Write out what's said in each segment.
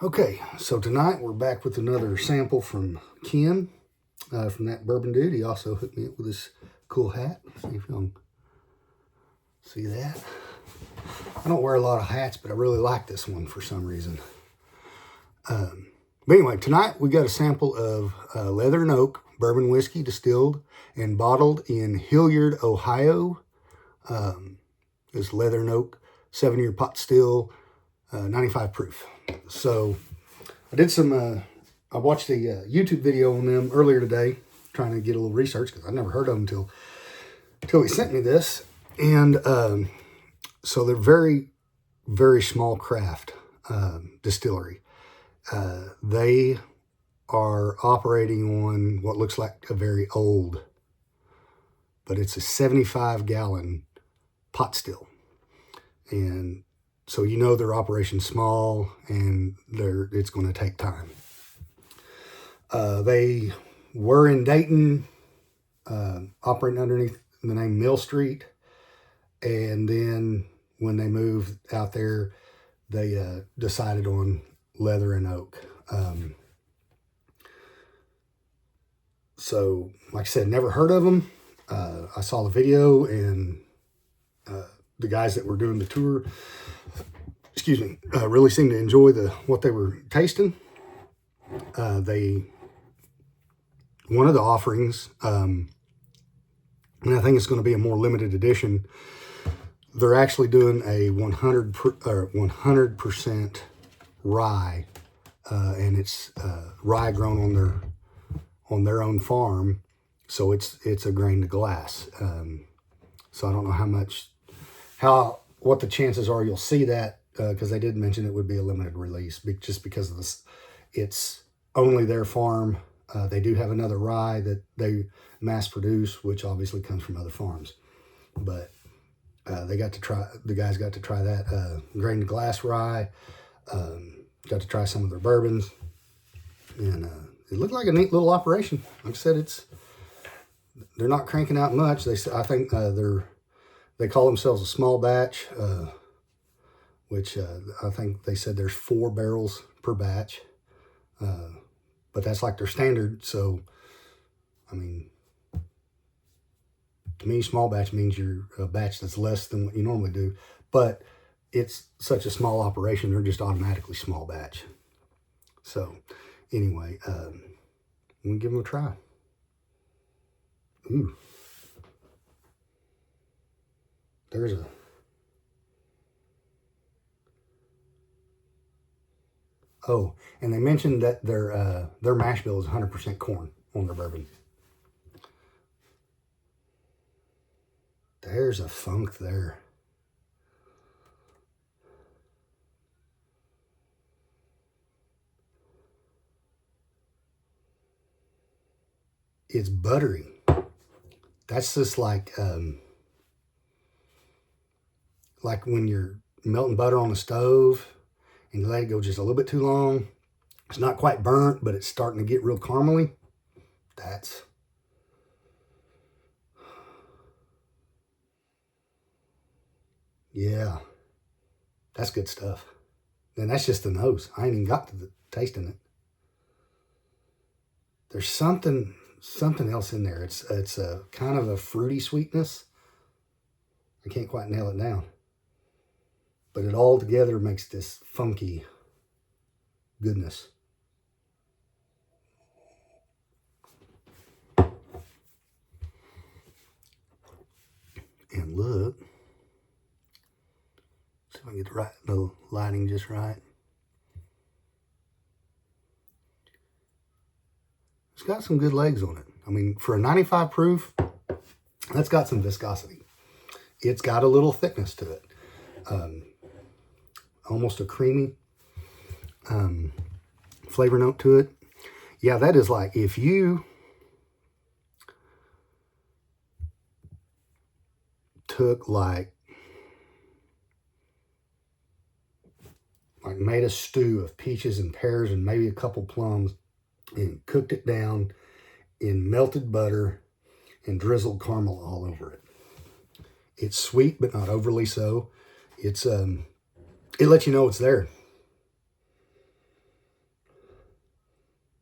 Okay, so tonight we're back with another sample from Ken, from that bourbon dude. He also hooked me up with this cool hat. See if you can see that. I don't wear a lot of hats, but I really like this one for some reason. But anyway, tonight we got a sample of Leather and Oak bourbon whiskey distilled and bottled in Hilliard, Ohio. This Leather and Oak 7-year pot still, 95 proof. So I did I watched a YouTube video on them earlier today, trying to get a little research because I'd never heard of them until he sent me this. And so they're very, very small craft distillery. They are operating on what looks like a very old, but it's a 75-gallon pot still. And so you know their operation's small and it's going to take time. They were in Dayton, operating underneath the name Mill Street. And then when they moved out there, they decided on Leather and Oak. So, like I said, never heard of them. I saw the video, and the guys that were doing the tour, really seemed to enjoy what they were tasting. One of the offerings, and I think it's going to be a more limited edition, they're actually doing a 100% rye, and it's rye grown on their own farm, so it's a grain to glass. So I don't know what the chances are you'll see that, because they did mention it would be a limited release, just because of this. It's only their farm. They do have another rye that they mass produce, which obviously comes from other farms, but the guys got to try that grain to glass rye. Got to try some of their bourbons, and it looked like a neat little operation. Like I said, they're not cranking out much. I think they call themselves a small batch, which I think they said there's 4 barrels per batch, but that's like their standard. So, I mean, to me, small batch means you're a batch that's less than what you normally do, but it's such a small operation, they're just automatically small batch. So, anyway, we'll give them a try. Ooh. Oh, and they mentioned that their mash bill is 100% corn on their bourbon. There's a funk there. It's buttery. That's just like when you're melting butter on the stove and you let it go just a little bit too long. It's not quite burnt, but it's starting to get real caramely. Yeah, that's good stuff. And that's just the nose. I ain't even got to the tasting it. There's something else in there. It's a kind of a fruity sweetness. I can't quite nail it down, but it all together makes this funky goodness. And look, see if I can get the lighting just right. It's got some good legs on it. I mean, for a 95 proof, that's got some viscosity. It's got a little thickness to it. Almost a creamy flavor note to it. Yeah, that is like if you took like made a stew of peaches and pears and maybe a couple plums and cooked it down in melted butter and drizzled caramel all over it. It's sweet, but not overly so. It lets you know it's there.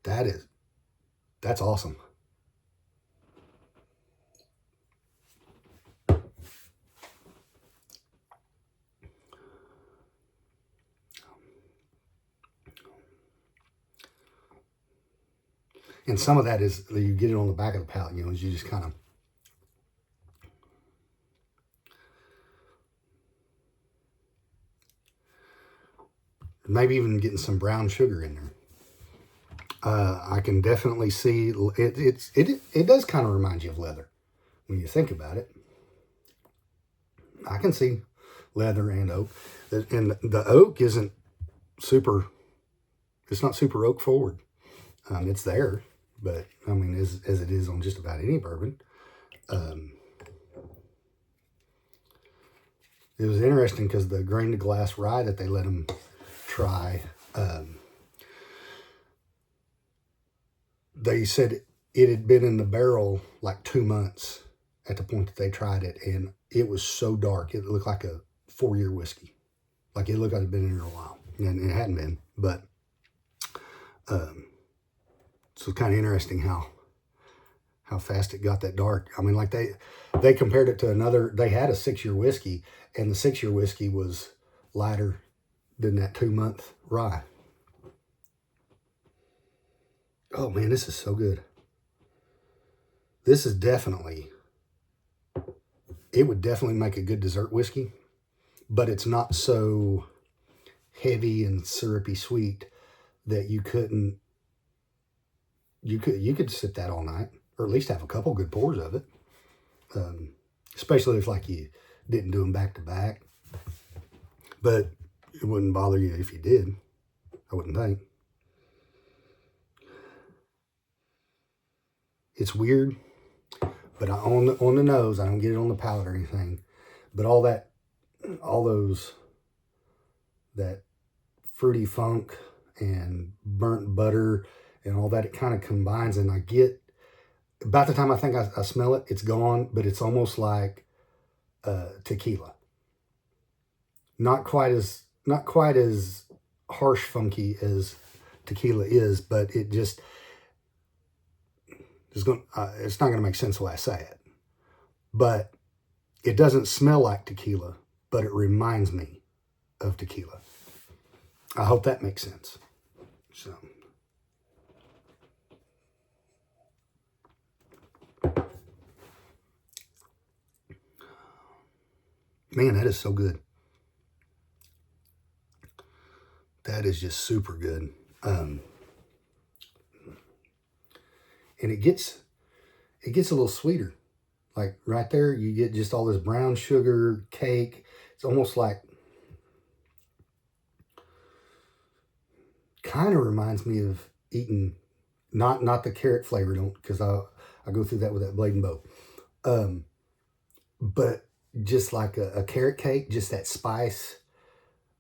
That's awesome. And some of that is, you get it on the back of the palate, you know, as you just kind of, maybe even getting some brown sugar in there. I can definitely see it does kind of remind you of leather when you think about it. I can see leather and oak, and the oak isn't super. It's not super oak forward. It's there, but I mean, as it is on just about any bourbon. It was interesting because the grain to glass rye that they let them try, they said it had been in the barrel like 2 months at the point that they tried it, and it was so dark it looked like a 4-year whiskey. Like it looked like it'd been in there a while, and it hadn't been. But so it's kind of interesting how fast it got that dark. I mean, like they compared it to another. They had a 6-year whiskey, and the 6-year whiskey was lighter than that 2-month rye. Oh man, this is so good. This is definitely, it would definitely make a good dessert whiskey, but it's not so heavy and syrupy sweet that you could sip that all night, or at least have a couple good pours of it. Especially if like you didn't do them back to back, but it wouldn't bother you if you did, I wouldn't think. It's weird, but on the nose, I don't get it on the palate or anything, but that fruity funk and burnt butter and all that, it kind of combines, and I get, about the time I think I smell it, it's gone, but it's almost like tequila. Not quite as harsh funky as tequila is, but it just is going. It's not going to make sense the way I say it, but it doesn't smell like tequila, but it reminds me of tequila. I hope that makes sense. So. Man, that is so good. That is just super good. And it gets a little sweeter. Like right there, you get just all this brown sugar cake. It's almost like, kind of reminds me of eating, not the carrot flavor, don't, because I go through that with that Blade and Bow. But just like a carrot cake, just that spice,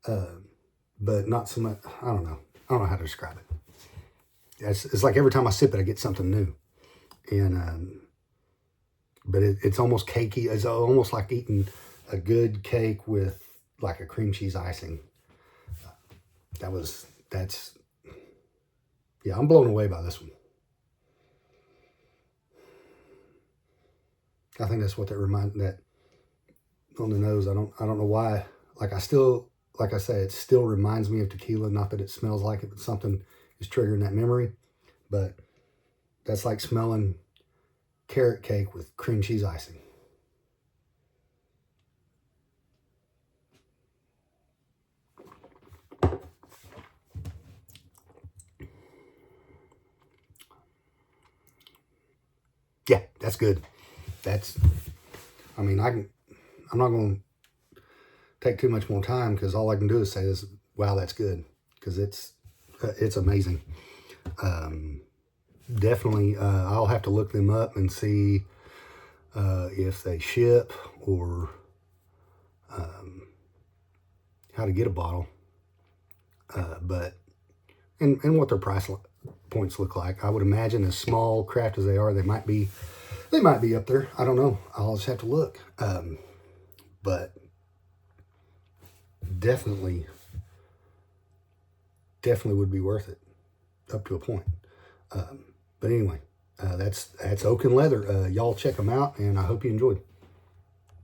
but not so much. I don't know how to describe it. It's like every time I sip it, I get something new, and but it's almost cakey. It's almost like eating a good cake with like a cream cheese icing. Yeah, I'm blown away by this one. I think that's what that on the nose. I don't know why. Like I say, it still reminds me of tequila. Not that it smells like it, but something is triggering that memory. But that's like smelling carrot cake with cream cheese icing. Yeah, that's good. I mean, I'm not going to take too much more time, because all I can do is say this, wow, that's good, because it's amazing. Definitely, I'll have to look them up and see if they ship, or how to get a bottle, but and what their price points look like. I would imagine, as small craft as they are, they might be up there. I don't know. I'll just have to look. But definitely would be worth it up to a point. But anyway, that's oak and leather. Y'all check them out, and I hope you enjoyed.